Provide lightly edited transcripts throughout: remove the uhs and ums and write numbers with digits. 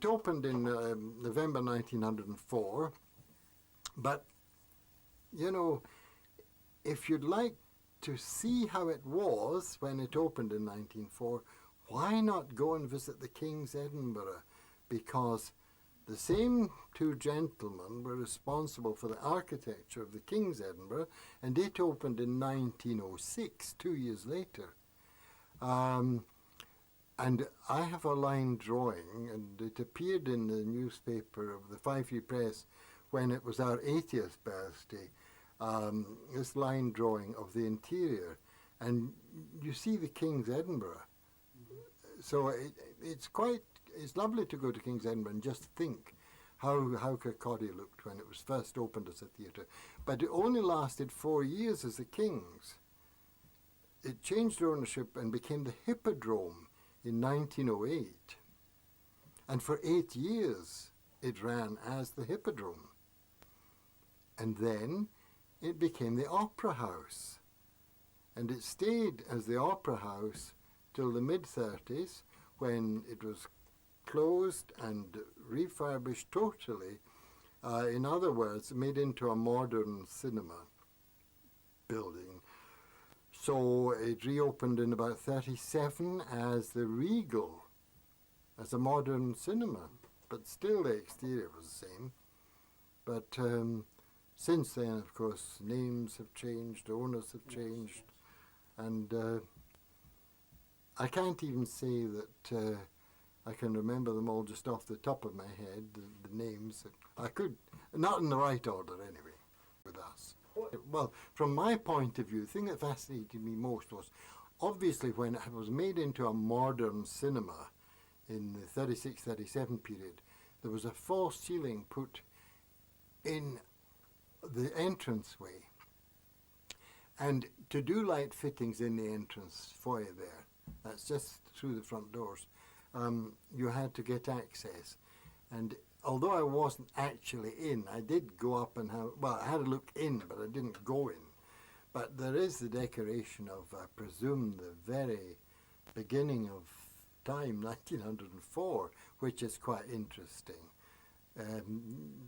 it opened in November 1904, but, you know, if you'd like to see how it was when it opened in 1904, why not go and visit the King's Edinburgh? Because the same two gentlemen were responsible for the architecture of the King's Edinburgh, and it opened in 1906, 2 years later. And I have a line drawing, and it appeared in the newspaper of the Five Free Press when it was our 80th birthday, this line drawing of the interior. And you see the King's Edinburgh. So it's lovely to go to King's Edinburgh and just think how Kirkcaldy looked when it was first opened as a theatre. But it only lasted 4 years as the King's. It changed ownership and became the Hippodrome in 1908. And for 8 years it ran as the Hippodrome. And then it became the Opera House. And it stayed as the Opera House till the mid-30s, when it was closed and refurbished totally. In other words, made into a modern cinema building. So it reopened in about 37 as the Regal, as a modern cinema, but still the exterior was the same. But since then, of course, names have changed, owners have changed, and I can't even say that I can remember them all just off the top of my head, the names. I could, not in the right order anyway, with us. Well, from my point of view, the thing that fascinated me most was, obviously when it was made into a modern cinema in the 36-37 period, there was a false ceiling put in the entranceway. And to do light fittings in the entrance foyer there, that's just through the front doors, you had to get access. And although I wasn't actually in, I did go up and I had a look in, but I didn't go in. But there is the decoration of, I presume, the very beginning of time, 1904, which is quite interesting.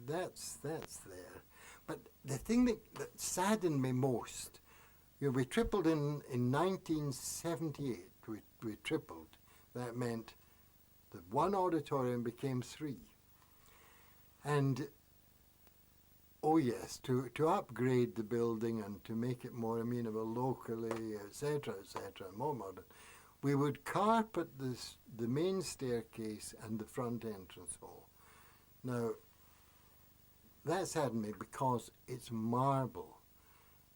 That's there. But the thing that saddened me most, you know, we tripled in 1978, we tripled. That meant that one auditorium became 3. And, oh yes, to upgrade the building and to make it more amenable locally, etc., more modern, we would carpet the main staircase and the front entrance hall. Now, that saddened me because it's marble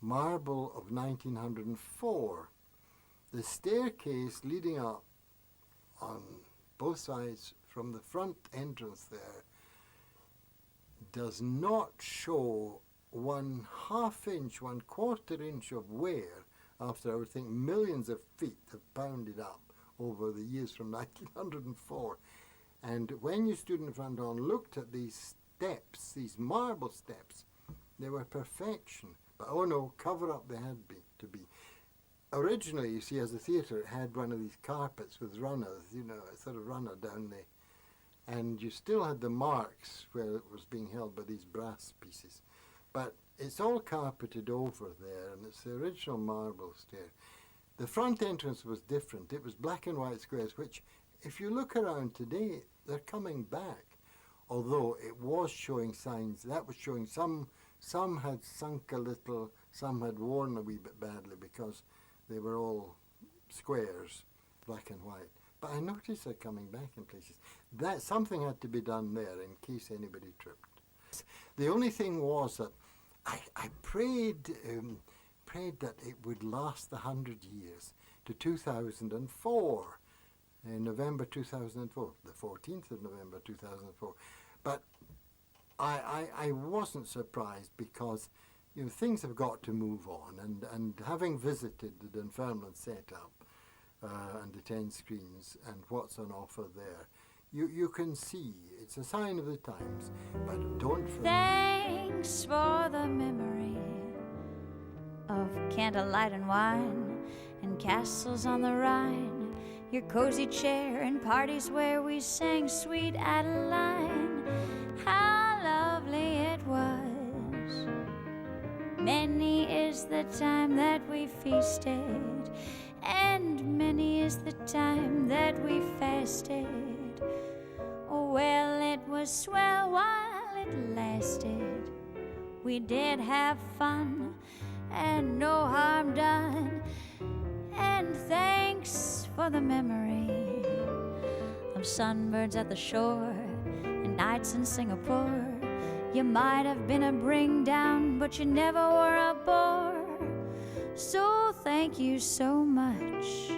of 1904. The staircase leading up on both sides from the front entrance there does not show 1/2 inch, 1/4 inch of wear after I would think millions of feet have pounded up over the years from 1904. And when you stood in front door and looked at these steps, these marble steps, they were perfection. But oh no, cover up they had to be. Originally, you see, as a theatre, it had one of these carpets with runners, you know, a sort of runner down there. And you still had the marks where it was being held by these brass pieces. But it's all carpeted over there, and it's the original marble stair. The front entrance was different. It was black and white squares, which, if you look around today, they're coming back. Although it was showing signs, that was showing some had sunk a little, some had worn a wee bit badly because they were all squares, black and white. But I noticed they're coming back in places. That something had to be done there in case anybody tripped. The only thing was that I prayed that it would last 100 years to 2004, in November 2004, the 14th of November 2004. But I wasn't surprised because, you know, things have got to move on, and having visited the Dunfermline setup and the 10 screens and what's on offer there, you can see it's a sign of the times, but don't forget. Thanks for the memory of candlelight and wine and castles on the Rhine. your cozy chair, and parties where we sang Sweet Adeline. How lovely it was. Many is the time that we feasted, and many is the time that we fasted. Oh, well, it was swell while it lasted. We did have fun and no harm done. And thanks for the memory of sunbirds at the shore and nights in Singapore. You might have been a bring down, but you never were a bore. So thank you so much